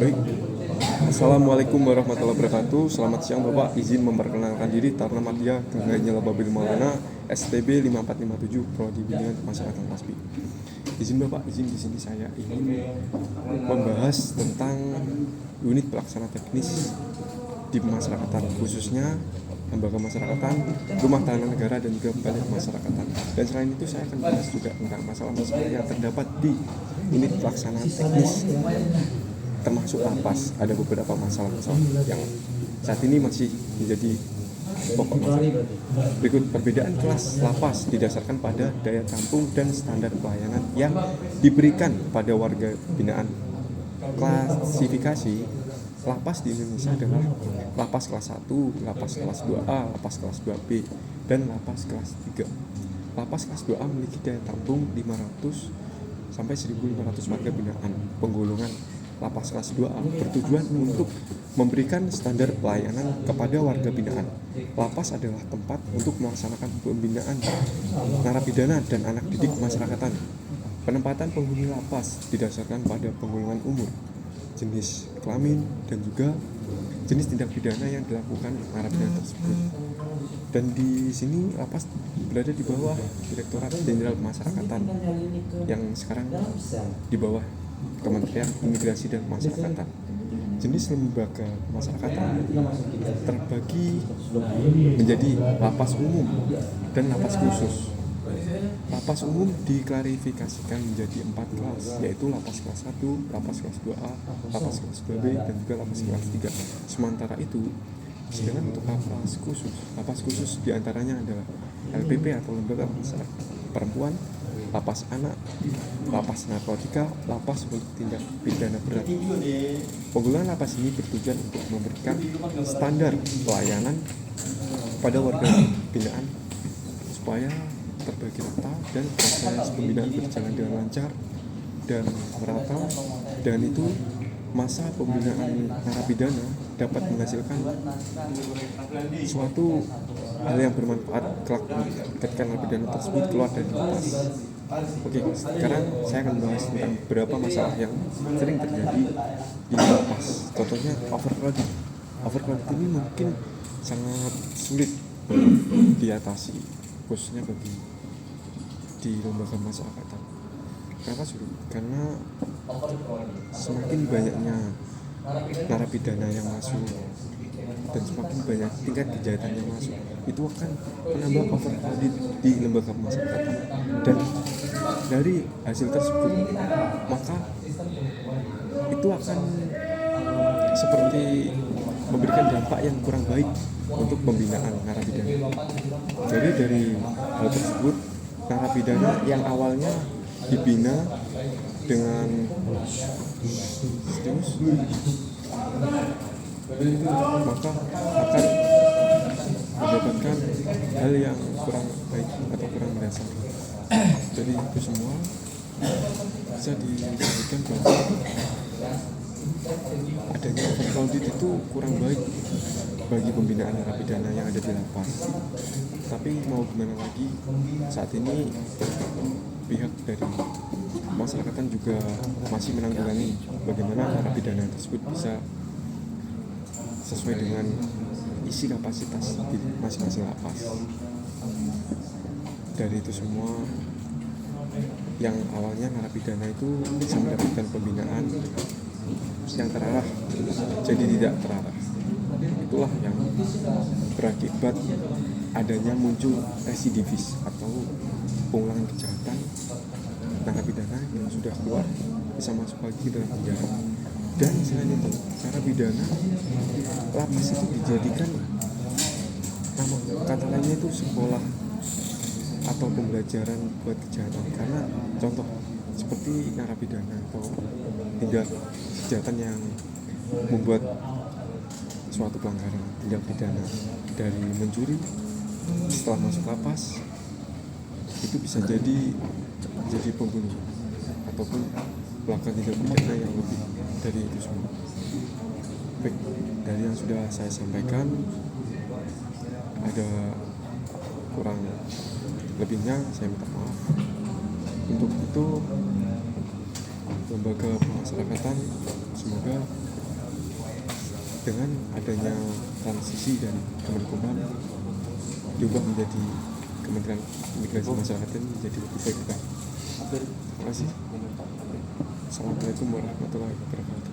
Baik, Assalamualaikum warahmatullahi wabarakatuh. Selamat siang Bapak, izin memperkenalkan diri Tarna Madya Gangga Babil Maulana STB 5457 Prodi Bimbingan Masyarakat Pasbi. Izin Bapak, izin di sini saya ingin membahas tentang unit pelaksana teknis di pemasyarakatan, khususnya lembaga masyarakatan, rumah tahanan negara, dan juga balai masyarakatan. Dan selain itu saya akan bahas juga tentang masalah-masalah yang terdapat di unit pelaksana teknis, termasuk lapas. Ada beberapa masalah-masalah yang saat ini masih menjadi pokok masalah. Berikut perbedaan kelas lapas didasarkan pada daya tampung dan standar pelayanan yang diberikan pada warga binaan. Klasifikasi lapas di Indonesia adalah lapas kelas 1, lapas kelas 2A, lapas kelas 2B, dan lapas kelas 3. Lapas kelas 2A memiliki daya tampung 500 sampai 1.500 warga binaan. Penggolongan lapas kelas 2A bertujuan untuk memberikan standar pelayanan kepada warga binaan. Lapas adalah tempat untuk melaksanakan pembinaan narapidana dan anak didik masyarakatan. Penempatan penghuni lapas didasarkan pada penggolongan umur, jenis kelamin, dan juga jenis tindak pidana yang dilakukan narapidana tersebut. Dan di sini lapas berada di bawah Direktorat Jenderal Pemasyarakatan yang sekarang di bawah Kementerian Imigrasi dan Pemasyarakatan. Jenis lembaga pemasyarakatan terbagi menjadi lapas umum dan lapas khusus. Lapas umum diklarifikasikan menjadi 4 kelas, yaitu lapas kelas 1, lapas kelas 2A, lapas kelas 2B, dan juga lapas kelas 3. Sementara itu, sedangkan untuk lapas khusus diantaranya adalah LPP atau Lembaga Pemasyarakatan Perempuan, lapas anak, lapas narkotika, lapas untuk tindak pidana berat. Penggolongan lapas ini bertujuan untuk memberikan standar pelayanan pada warga binaan supaya terbagi rata dan proses pembinaan berjalan dengan lancar dan merata. Dan itu masa pembinaan narapidana dapat menghasilkan suatu hal yang bermanfaat kelak ketika narapidana tersebut keluar dari lapas. Oke, sekarang saya akan bahas tentang beberapa masalah yang sering terjadi di lapas. Contohnya overcrowding. Overcrowding ini mungkin sangat sulit diatasi, khususnya bagi di lembaga masyarakatan. Kenapa sulit? Karena semakin banyaknya narapidana yang masuk dan semakin banyak tingkat kejahatan yang masuk, itu akan menambah overcrowded di lembaga masyarakatan. Dan dari hasil tersebut, maka itu akan seperti memberikan dampak yang kurang baik untuk pembinaan narapidana. Jadi dari hal tersebut, narapidana yang awalnya dibina dengan serius, maka akan mendapatkan hal yang kurang baik atau kurang mendasar. Jadi itu semua bisa disebutkan bahwa adanya overcrowded itu kurang baik bagi pembinaan narapidana yang ada di lapas. Tapi mau gimana lagi, saat ini pihak dari masyarakatan juga masih menanggulangi bagaimana narapidana tersebut bisa sesuai dengan isi kapasitas di masing-masing lapas. Dari itu semua, yang awalnya narapidana itu bisa mendapatkan pembinaan yang terarah jadi tidak terarah. Itulah yang berakibat adanya muncul residivis atau pengulangan kejahatan narapidana yang sudah keluar bisa masuk lagi dalam penjara. Dan selain itu, narapidana lapas itu dijadikan nama kata lainnya itu sekolah atau pembelajaran buat kejahatan. Karena contoh seperti narapidana atau tindak kejahatan yang membuat suatu pelanggaran tindak pidana dari mencuri, setelah masuk lapas itu bisa jadi pembunuh ataupun melakukan tindak pidana yang lebih dari itu semua. Baik, dari yang sudah saya sampaikan, ada kurang lebihnya saya minta maaf. Untuk itu, lembaga pemasyarakatan semoga dengan adanya transisi dari Kemenkumham diubah menjadi Kementerian Imigrasi Masyarakat ini menjadi lebih baik. Terima kasih. Assalamualaikum warahmatullahi wabarakatuh.